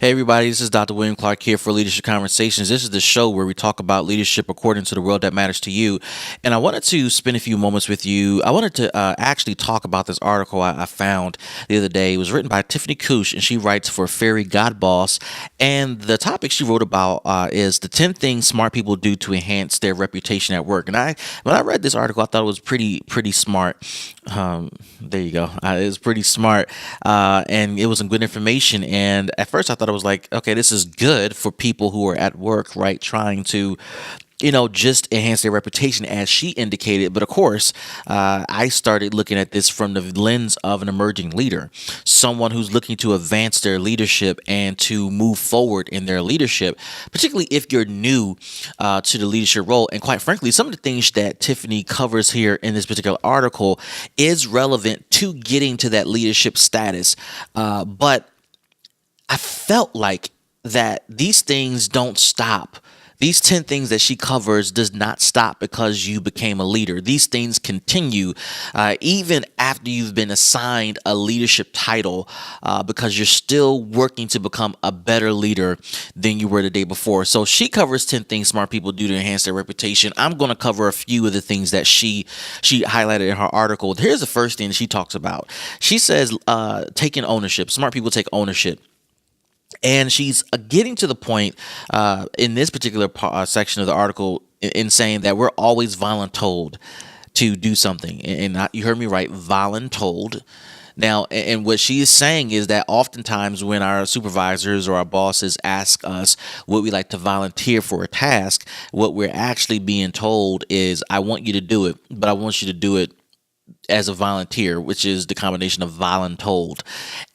Hey, everybody, this is Dr. William Clark here for Leadership Conversations. This is the show where we talk about leadership according to the world that matters to you. And I wanted to spend a few moments with you. I wanted to actually talk about this article I found the other day. It was written by Tiffany Kush, and she writes for Fairy God Boss. And the topic she wrote about is the 10 things smart people do to enhance their reputation at work. And when I read this article, I thought it was pretty smart. There you go. It was pretty smart, and it was some good information. And at first, I thought it was like, okay, this is good for people who are at work, right, trying to just enhance their reputation, as she indicated. But of course, I started looking at this from the lens of an emerging leader, someone who's looking to advance their leadership and to move forward in their leadership, particularly if you're new to the leadership role. And quite frankly, some of the things that Tiffany covers here in this particular article is relevant to getting to that leadership status. But I felt like that these things don't stop. These 10 things that she covers does not stop because you became a leader. These things continue even after you've been assigned a leadership title, because you're still working to become a better leader than you were the day before. So she covers 10 things smart people do to enhance their reputation. I'm going to cover a few of the things that she highlighted in her article. Here's the first thing she talks about. She says taking ownership. Smart people take ownership. And she's getting to the point in this particular section of the article in saying that we're always voluntold to do something. And you heard me right, voluntold. Now, and what she is saying is that oftentimes when our supervisors or our bosses ask us what we like to volunteer for a task, what we're actually being told is, I want you to do it, but I want you to do it as a volunteer, which is the combination of voluntold.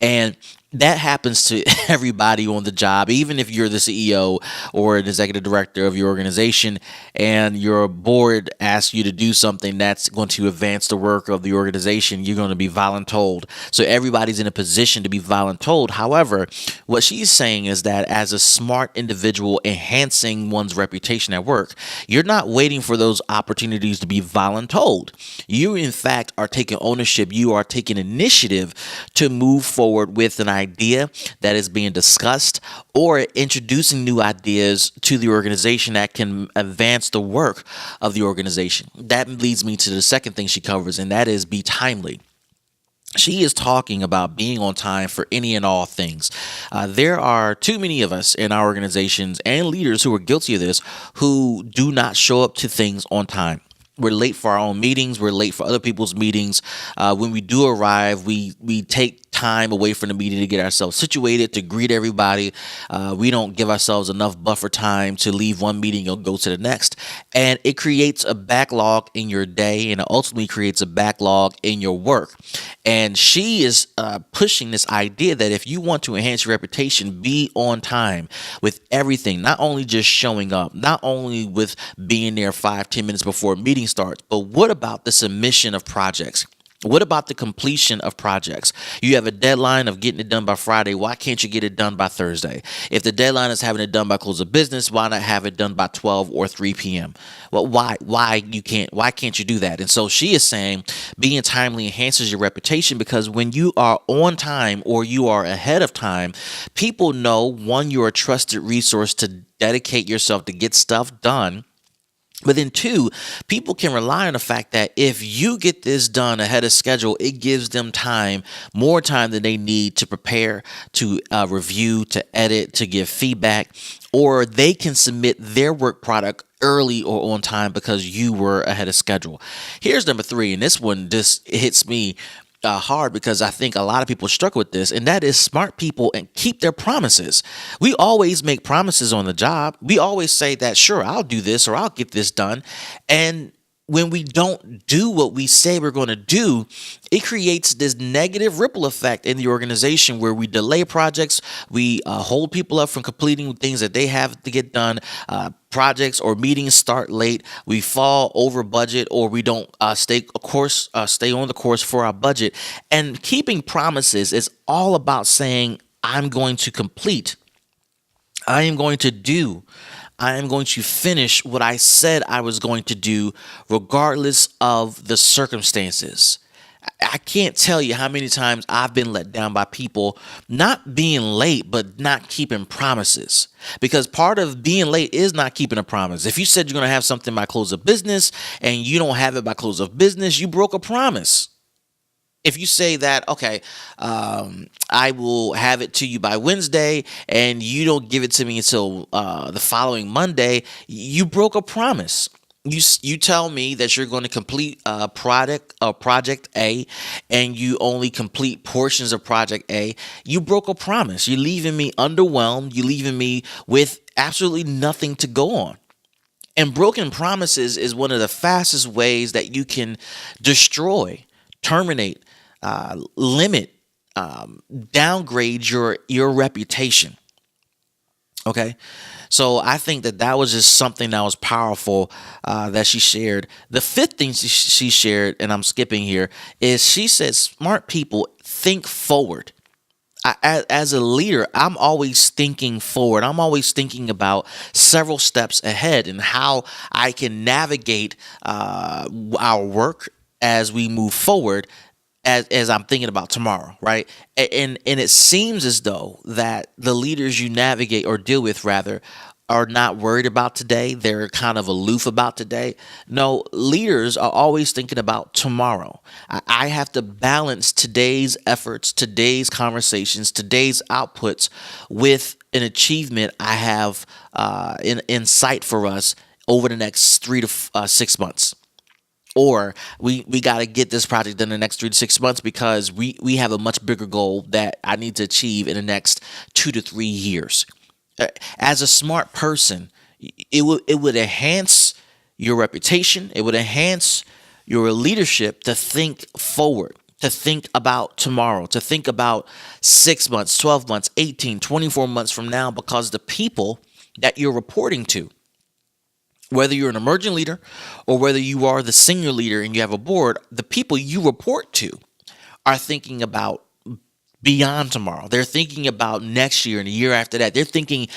And that happens to everybody on the job, even if you're the CEO or an executive director of your organization and your board asks you to do something that's going to advance the work of the organization, you're going to be voluntold. So everybody's in a position to be voluntold. However, what she's saying is that as a smart individual enhancing one's reputation at work, you're not waiting for those opportunities to be voluntold. You, in fact, are taking ownership. You are taking initiative to move forward with an idea that is being discussed or introducing new ideas to the organization that can advance the work of the organization. That leads me to the second thing she covers, and that is be timely. She is talking about being on time for any and all things. There are too many of us in our organizations and leaders who are guilty of this, who do not show up to things on time. We're late for our own meetings. We're late for other people's meetings. When we do arrive, we take time away from the meeting to get ourselves situated, to greet everybody. We don't give ourselves enough buffer time to leave one meeting and go to the next. And it creates a backlog in your day, and it ultimately creates a backlog in your work. And she is pushing this idea that if you want to enhance your reputation, be on time with everything, not only just showing up, not only with being there 5-10 minutes before a meeting starts, but what about the submission of projects? What about the completion of projects? You have a deadline of getting it done by Friday. Why can't you get it done by Thursday? If the deadline is having it done by close of business, why not have it done by 12 or 3 p.m.? Well, why can't you do that? And so she is saying being timely enhances your reputation, because when you are on time or you are ahead of time, people know, one, you're a trusted resource to dedicate yourself to get stuff done. But then two, people can rely on the fact that if you get this done ahead of schedule, it gives them time, more time than they need to prepare, to review, to edit, to give feedback, or they can submit their work product early or on time because you were ahead of schedule. Here's number 3, and this one just hits me hard, because I think a lot of people struggle with this, and that is smart people and keep their promises. We always make promises on the job. We always say that, sure, I'll do this or I'll get this done. And when we don't do what we say we're going to do, it creates this negative ripple effect in the organization where we delay projects, we hold people up from completing things that they have to get done. Projects or meetings start late, we fall over budget, or we don't stay on the course for our budget. And keeping promises is all about saying, I'm going to complete, I am going to do, I am going to finish what I said I was going to do, regardless of the circumstances. I can't tell you how many times I've been let down by people not being late, but not keeping promises. Because part of being late is not keeping a promise. If you said you're going to have something by close of business and you don't have it by close of business, you broke a promise. If you say that, okay, I will have it to you by Wednesday, and you don't give it to me until the following Monday, you broke a promise. You tell me that you're going to complete project A, and you only complete portions of project A. You broke a promise. You're leaving me underwhelmed. You're leaving me with absolutely nothing to go on. And broken promises is one of the fastest ways that you can destroy, terminate, limit, downgrade your reputation. Okay, so I think that was just something that was powerful that she shared. The fifth thing she shared, and I'm skipping here, is she said smart people think forward. As a leader, I'm always thinking forward. I'm always thinking about several steps ahead and how I can navigate our work as we move forward. As I'm thinking about tomorrow, right? And it seems as though that the leaders you navigate or deal with, rather, are not worried about today. They're kind of aloof about today. No, leaders are always thinking about tomorrow. I have to balance today's efforts, today's conversations, today's outputs with an achievement I have in sight for us over the next 3 to 6 months. Or we got to get this project done in the next 3 to 6 months because we have a much bigger goal that I need to achieve in the next 2 to 3 years. As a smart person, it would enhance your reputation. It would enhance your leadership to think forward, to think about tomorrow, to think about 6 months, 12 months, 18, 24 months from now, because the people that you're reporting to, whether you're an emerging leader or whether you are the senior leader and you have a board, the people you report to are thinking about beyond tomorrow. They're thinking about next year and the year after that. They're thinking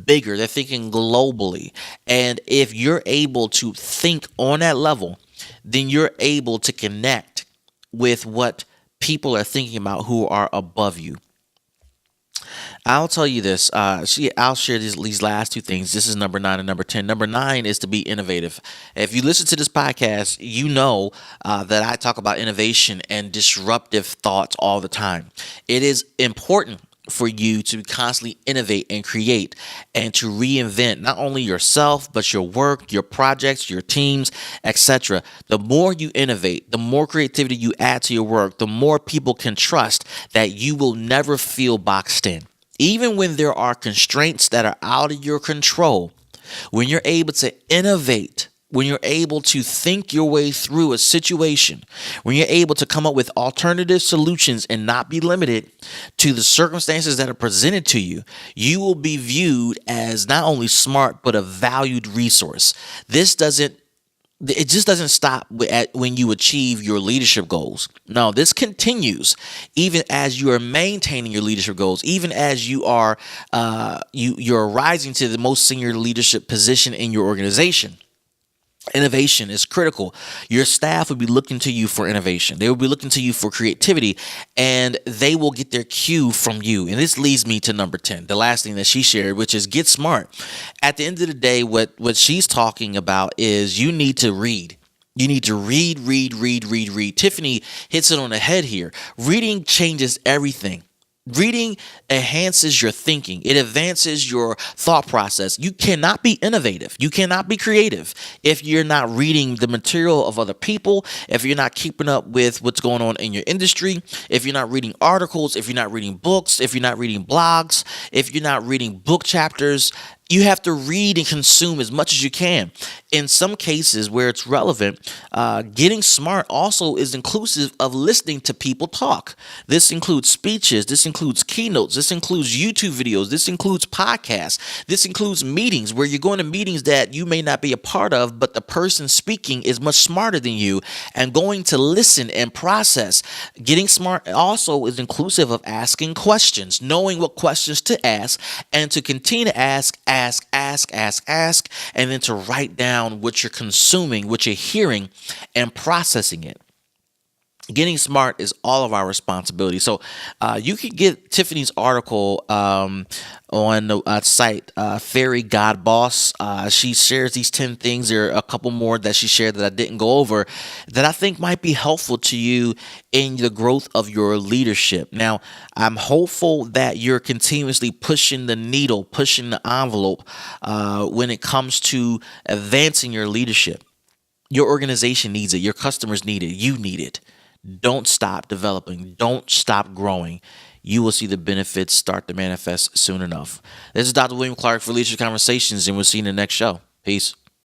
bigger. They're thinking globally. And if you're able to think on that level, then you're able to connect with what people are thinking about who are above you. I'll tell you this. I'll share these last two things. This is number 9 and number 10. Number 9 is to be innovative. If you listen to this podcast, you know that I talk about innovation and disruptive thoughts all the time. It is important for you to constantly innovate and create and to reinvent not only yourself but your work, your projects, your teams, etc. The more you innovate, the more creativity you add to your work, the more people can trust that you will never feel boxed in. Even when there are constraints that are out of your control, when you're able to innovate, when you're able to think your way through a situation, when you're able to come up with alternative solutions and not be limited to the circumstances that are presented to you, you will be viewed as not only smart, but a valued resource. It just doesn't stop when you achieve your leadership goals. No, this continues even as you are maintaining your leadership goals, even as you are you're rising to the most senior leadership position in your organization. Innovation is critical. Your staff will be looking to you for innovation. They will be looking to you for creativity, and they will get their cue from you. And this leads me to number 10, the last thing that she shared, which is get smart. At the end of the day, what she's talking about is you need to read. You need to read, read, read, read, read. Tiffany hits it on the head here. Reading changes everything. Reading enhances your thinking. It advances your thought process. You cannot be innovative. You cannot be creative if you're not reading the material of other people, if you're not keeping up with what's going on in your industry, if you're not reading articles, if you're not reading books, if you're not reading blogs, if you're not reading book chapters. You have to read and consume as much as you can. In some cases where it's relevant, getting smart also is inclusive of listening to people talk. This includes speeches. This includes keynotes. This includes YouTube videos. This includes podcasts. This includes meetings where you're going to meetings that you may not be a part of, but the person speaking is much smarter than you, and going to listen and process. Getting smart also is inclusive of asking questions, knowing what questions to ask, and to continue to ask, and then to write down what you're consuming, what you're hearing, and processing it. getting smart is all of our responsibility. So you can get Tiffany's article on the site Fairy God Boss. She shares these 10 things. There are a couple more that she shared that I didn't go over that I think might be helpful to you in the growth of your leadership. Now, I'm hopeful that you're continuously pushing the needle, pushing the envelope when it comes to advancing your leadership. Your organization needs it. Your customers need it. You need it. Don't stop developing. Don't stop growing. You will see the benefits start to manifest soon enough. This is Dr. William Clark for Leadership Conversations, and we'll see you in the next show. Peace.